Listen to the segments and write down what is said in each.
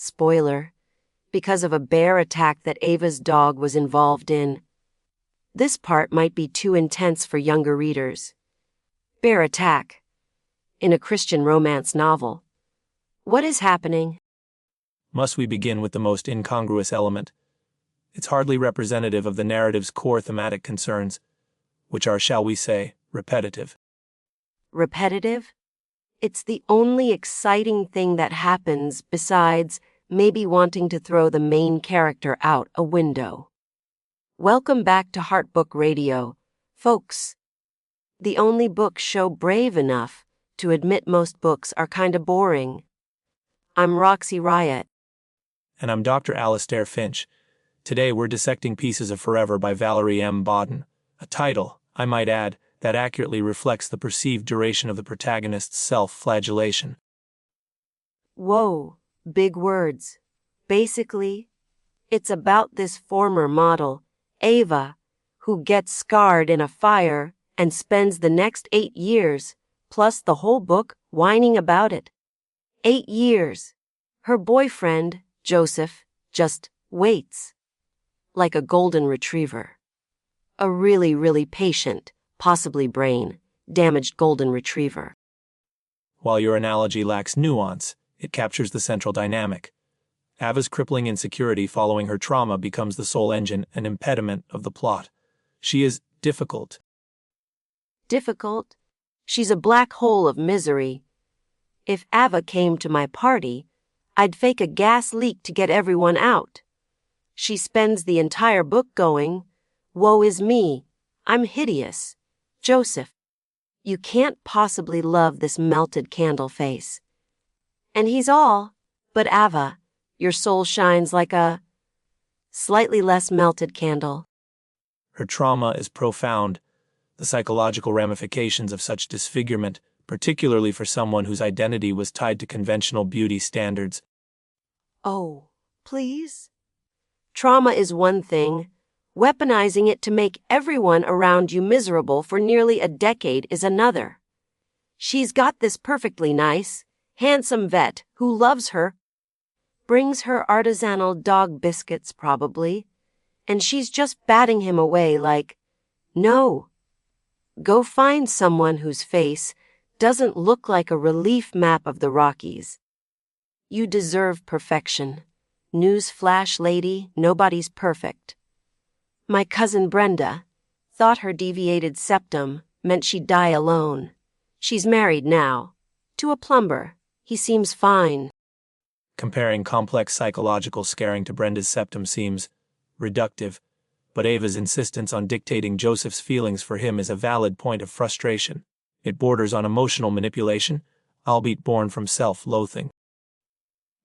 spoiler, because of a bear attack that Ava's dog was involved in. This part might be too intense for younger readers. Bear attack. In a Christian romance novel. What is happening? Must we begin with the most incongruous element? It's hardly representative of the narrative's core thematic concerns, which are, shall we say, repetitive. Repetitive? It's the only exciting thing that happens besides maybe wanting to throw the main character out a window. Welcome back to Heartbook Radio, folks. The only book show brave enough to admit most books are kinda boring. I'm Roxy Riot. And I'm Dr. Alastair Finch. Today we're dissecting Pieces of Forever by Valerie M. Bodden, a title, I might add, that accurately reflects the perceived duration of the protagonist's self-flagellation. Whoa, big words. Basically, it's about this former model, Ava, who gets scarred in a fire and spends the next 8 years, plus the whole book, whining about it. 8 years. Her boyfriend, Joseph, just waits. Like a golden retriever. A really, really patient, possibly brain-damaged golden retriever. While your analogy lacks nuance, it captures the central dynamic. Ava's crippling insecurity following her trauma becomes the sole engine and impediment of the plot. She is difficult. Difficult? She's a black hole of misery. If Ava came to my party, I'd fake a gas leak to get everyone out. She spends the entire book going, woe is me, I'm hideous. Joseph, you can't possibly love this melted candle face. And he's all, but Ava, your soul shines like a slightly less melted candle. Her trauma is profound. The psychological ramifications of such disfigurement, particularly for someone whose identity was tied to conventional beauty standards. Oh, please? Trauma is one thing. Weaponizing it to make everyone around you miserable for nearly a decade is another. She's got this perfectly nice, handsome vet who loves her, brings her artisanal dog biscuits probably, and she's just batting him away like, no. Go find someone whose face doesn't look like a relief map of the Rockies. You deserve perfection. Newsflash, lady, nobody's perfect. My cousin Brenda thought her deviated septum meant she'd die alone. She's married now. To a plumber. He seems fine. Comparing complex psychological scarring to Brenda's septum seems reductive, but Ava's insistence on dictating Joseph's feelings for him is a valid point of frustration. It borders on emotional manipulation, albeit born from self-loathing.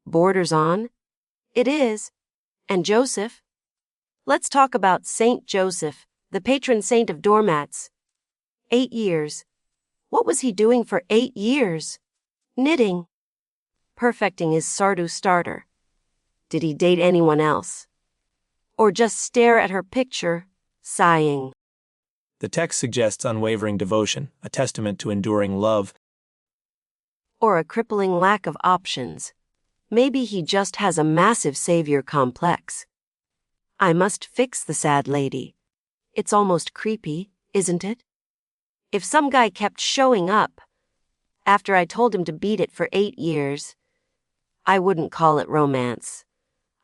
Borders on? It is. And Joseph? Let's talk about Saint Joseph, the patron saint of doormats. 8 years. What was he doing for 8 years? Knitting. Perfecting his Sardu starter. Did he date anyone else? Or just stare at her picture, sighing? The text suggests unwavering devotion, a testament to enduring love. Or a crippling lack of options. Maybe he just has a massive savior complex. I must fix the sad lady. It's almost creepy, isn't it? If some guy kept showing up after I told him to beat it for 8 years, I wouldn't call it romance.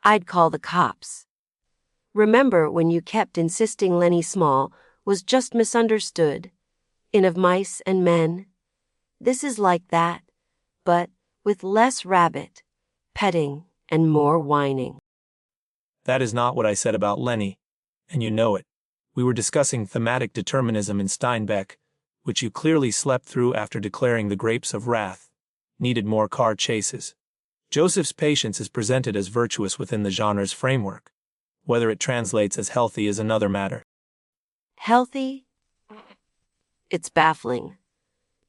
I'd call the cops. Remember when you kept insisting Lenny Small was just misunderstood? In Of Mice and Men? This is like that, but with less rabbit, petting, and more whining. That is not what I said about Lenny, and you know it. We were discussing thematic determinism in Steinbeck, which you clearly slept through after declaring The Grapes of Wrath needed more car chases. Joseph's patience is presented as virtuous within the genre's framework. Whether it translates as healthy is another matter. Healthy? It's baffling.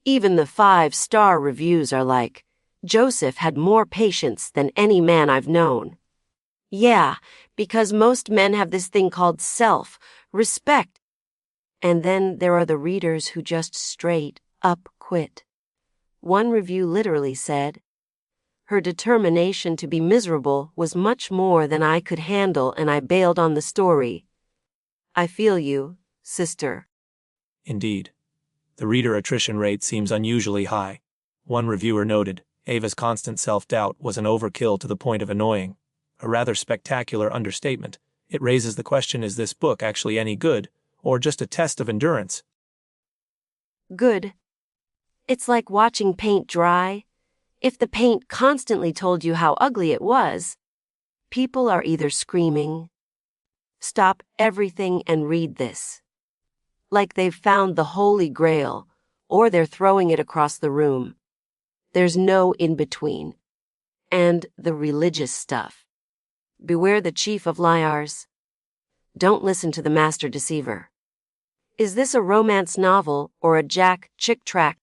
Even the 5-star reviews are like, Joseph had more patience than any man I've known. Yeah, because most men have this thing called self-respect. And then there are the readers who just straight up quit. One review literally said, Her determination to be miserable was much more than I could handle, and I bailed on the story. I feel you, sister. Indeed. The reader attrition rate seems unusually high. One reviewer noted, Ava's constant self-doubt was an overkill to the point of annoying. A rather spectacular understatement. It raises the question, is this book actually any good, or just a test of endurance? Good. It's like watching paint dry. If the paint constantly told you how ugly it was, people are either screaming, "Stop everything and read this," like they've found the Holy Grail, or they're throwing it across the room. There's no in-between. And the religious stuff. Beware the chief of liars. Don't listen to the master deceiver. Is this a romance novel or a Jack Chick tract?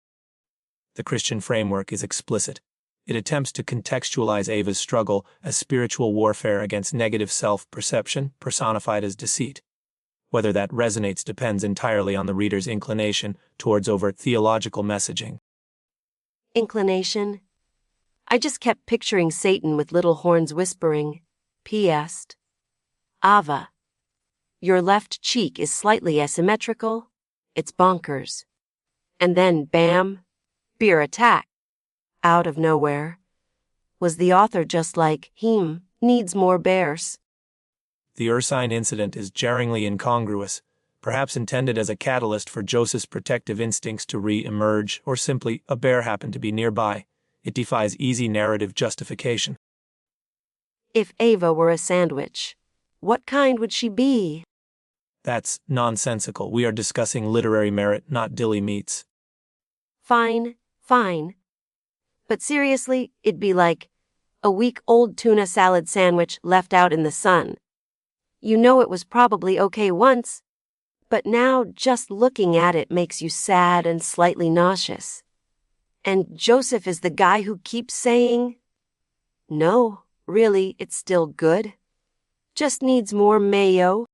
The Christian framework is explicit. It attempts to contextualize Ava's struggle as spiritual warfare against negative self-perception personified as deceit. Whether that resonates depends entirely on the reader's inclination towards overt theological messaging. Inclination? I just kept picturing Satan with little horns whispering, P.S. Ava, your left cheek is slightly asymmetrical. It's bonkers. And then, bam, beer attack. Out of nowhere. Was the author just like, needs more bears? The Ursine incident is jarringly incongruous, perhaps intended as a catalyst for Joseph's protective instincts to re-emerge, or simply a bear happened to be nearby. It defies easy narrative justification. If Ava were a sandwich, what kind would she be? That's nonsensical. We are discussing literary merit, not dilly meats. Fine. But seriously, it'd be like a week-old tuna salad sandwich left out in the sun. You know it was probably okay once, but now just looking at it makes you sad and slightly nauseous. And Joseph is the guy who keeps saying, "No, really, it's still good. Just needs more mayo."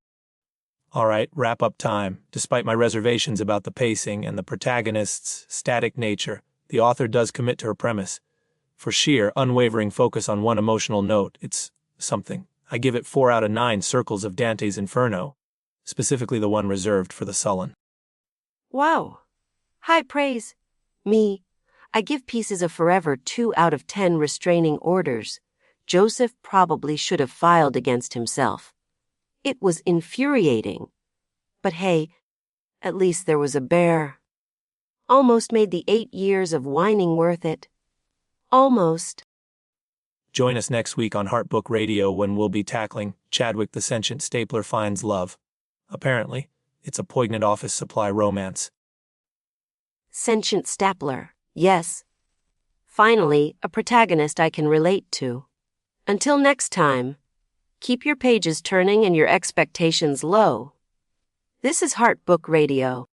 All right, wrap-up time. Despite my reservations about the pacing and the protagonist's static nature, the author does commit to her premise. For sheer, unwavering focus on one emotional note, it's something. I give it 4 out of 9 circles of Dante's Inferno, specifically the one reserved for the sullen. Wow. High praise. Me, I give Pieces of Forever 2 out of 10 restraining orders. Joseph probably should have filed against himself. It was infuriating. But hey, at least there was a bear. Almost made the 8 years of whining worth it. Almost. Join us next week on Heart Book Radio when we'll be tackling Chadwick the Sentient Stapler Finds Love. Apparently, it's a poignant office supply romance. Sentient Stapler, yes. Finally, a protagonist I can relate to. Until next time, keep your pages turning and your expectations low. This is Heart Book Radio.